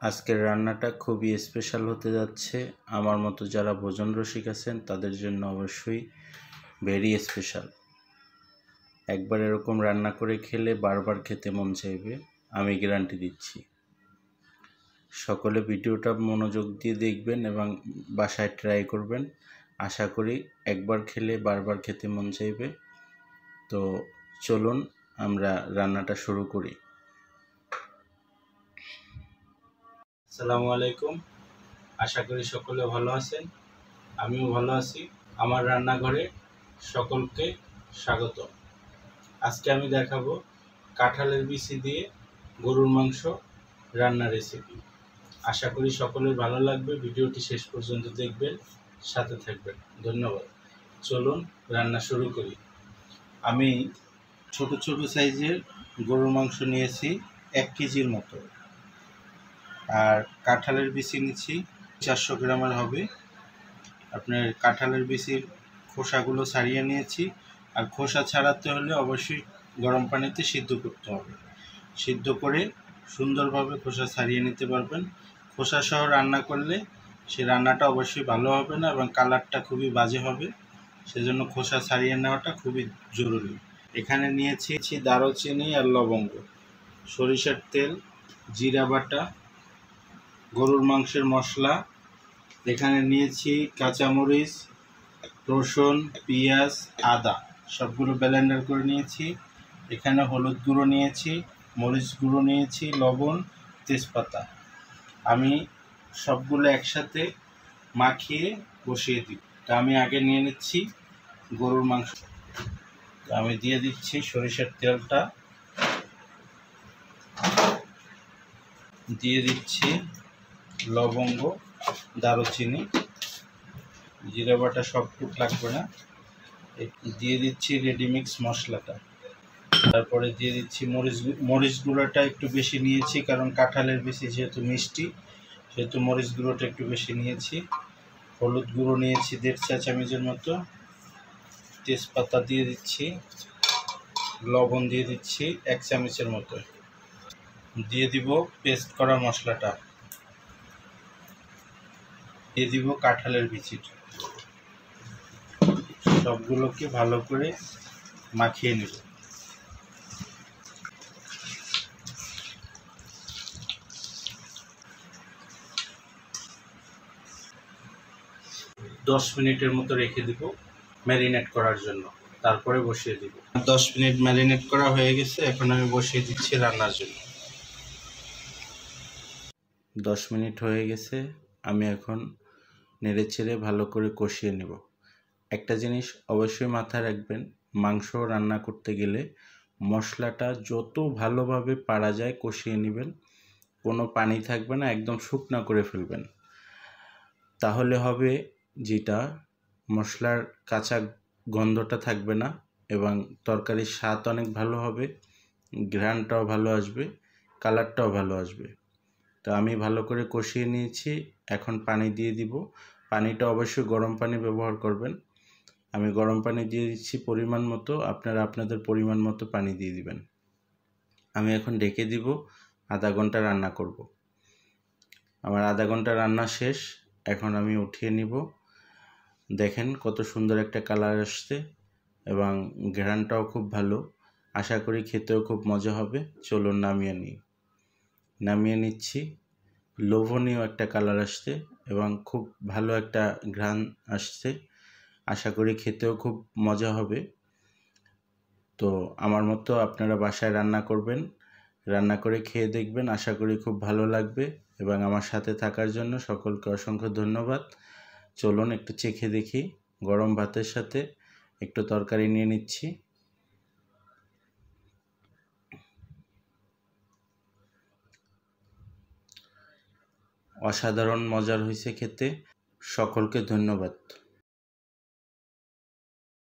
আজকের রান্নাটা খুবই স্পেশাল হতে যাচ্ছে। আমার মতো যারা ভোজন রসিক আছেন তাদের জন্য অবশ্যই ভেরি স্পেশাল। একবার এরকম রান্না করে খেলে বারবার খেতে মন চাইবে, আমি গ্যারান্টি দিচ্ছি। সকলে ভিডিওটা মনোযোগ দিয়ে দেখবেন এবং বাসায় ট্রাই করবেন। আশা করি একবার খেলে বারবার খেতে মন চাইবে। তো চলুন আমরা রান্নাটা শুরু করি। আসসালামু আলাইকুম, আশা করি সকলে ভালো আছেন, আমিও ভালো আছি। আমার রান্নাঘরে সকলকে স্বাগত। আজকে আমি দেখাবো কাঁঠালের বিচি দিয়ে গরুর মাংস রান্নার রেসিপি। আশা করি সকলের ভালো লাগবে। ভিডিওটি শেষ পর্যন্ত দেখবেন, সাথে থাকবেন। ধন্যবাদ। চলুন রান্না শুরু করি। আমি ছোট ছোট সাইজের গরুর মাংস নিয়েছি 1 কেজির মতো, আর কাঁঠালের বিচি নিচ্ছি 400 গ্রামের হবে। আপনার কাঁঠালের বিচির খোসাগুলো ছাড়িয়ে নিয়েছি, আর খোসা ছাড়াতে হলে অবশ্যই গরম পানিতে সিদ্ধ করতে হবে। সিদ্ধ করে সুন্দরভাবে খোসা ছাড়িয়ে নিতে পারবেন। খোসা সহ রান্না করলে সে রান্নাটা অবশ্যই ভালো হবে না এবং কালারটা খুবই বাজে হবে, সেজন্য খোসা ছাড়িয়ে নেওয়াটা খুবই জরুরি। এখানে নিয়েছি দারুচিনি আর লবঙ্গ, সরিষার তেল, জিরা বাটা, গরুর মাংসের মশলা। এখানে নিয়েছি কাঁচামরিচ, রসুন, পেঁয়াজ, আদা, সবগুলো ব্লেন্ডার করে নিয়েছি। এখানে হলুদ গুঁড়ো নিয়েছি, মরিচ গুঁড়ো নিয়েছি, লবণ, তেজপাতা। আমি সবগুলো একসাথে মাখিয়ে বসিয়ে দিই। তা আমি আগে নিয়ে নিচ্ছি গরুর মাংস। আমি দিয়ে দিচ্ছি সরিষার তেলটা, দিয়ে দিচ্ছি লবঙ্গ, দারুচিনি, জিরা বাটা সবটুকু লাগবে না, দিয়ে দিচ্ছি রেডিমিক্স মশলাটা। তারপরে দিয়ে দিচ্ছি মরিচ গুঁড়োটা একটু বেশি নিয়েছি, কারণ কাঁঠালের বেশি যেহেতু মিষ্টি, সেহেতু মরিচ গুঁড়োটা একটু বেশি নিয়েছি। হলুদ গুঁড়ো নিয়েছি 1.5 চা চামচের মতো, তেজপাতা দিয়ে দিচ্ছি, লবণ দিয়ে দিচ্ছি 1 চামচের মতো, দিয়ে দিব পেস্ট করা মশলাটা, দিয়ে দিব কাঁঠালের বিচিটা। সবগুলোকে ভালো করে মাখিয়ে নেব। 10 মিনিটের মতো রেখে দিব ম্যারিনেট করার জন্য, তারপরে বসিয়ে দিব। 10 মিনিট ম্যারিনেট করা হয়ে গেছে, এখন আমি বসিয়ে দিচ্ছি রান্নার জন্য। 10 মিনিট হয়ে গেছে, আমি এখন নেড়েচেড়ে ভালো করে কষিয়ে নেব। একটা জিনিস অবশ্যই মাথায় রাখবেন, মাংস রান্না করতে গেলে মশলাটা যত ভালোভাবে পারা যায় কষিয়ে নেবেন, কোনো পানি থাকবে না, একদম শুকনা করে ফেলবেন। তাহলে হবে যেটা, মশলার কাঁচা গন্ধটা থাকবে না এবং তরকারির স্বাদ অনেক ভালো হবে, ঘ্রাণটাও ভালো আসবে, কালারটাও ভালো আসবে। তো আমি ভালো করে কষিয়ে নিয়েছি, এখন পানি দিয়ে দিব। পানিটা অবশ্যই গরম পানি ব্যবহার করবেন। আমি গরম পানি দিয়ে দিচ্ছি পরিমাণ মতো, আপনারা আপনাদের পরিমাণ মতো পানি দিয়ে দিবেন। আমি এখন ঢেকে দিব, আধা ঘন্টা রান্না করব। আমার আধা ঘন্টা রান্না শেষ, এখন আমি উঠিয়ে নিব। দেখেন কত সুন্দর একটা কালার আসছে এবং ঘ্রাণটাও খুব ভালো। আশা করি খেতেও খুব মজা হবে। চলুন নামিয়ে নিচ্ছি। লোভনীয় একটা কালার আসছে এবং খুব ভালো একটা ঘ্রাণ আসছে। আশা করি খেতেও খুব মজা হবে। তো আমার মতো আপনারা বাসায় রান্না করবেন, রান্না করে খেয়ে দেখবেন, আশা করি খুব ভালো লাগবে। এবং আমার সাথে থাকার জন্য সকলকে অসংখ্য ধন্যবাদ। চলুন একটু চেখে দেখি। গরম ভাতের সাথে একটু তরকারি নিয়ে নিচ্ছি। অসাধারণ মজার হয়েছে খেতে। সকলকে ধন্যবাদ।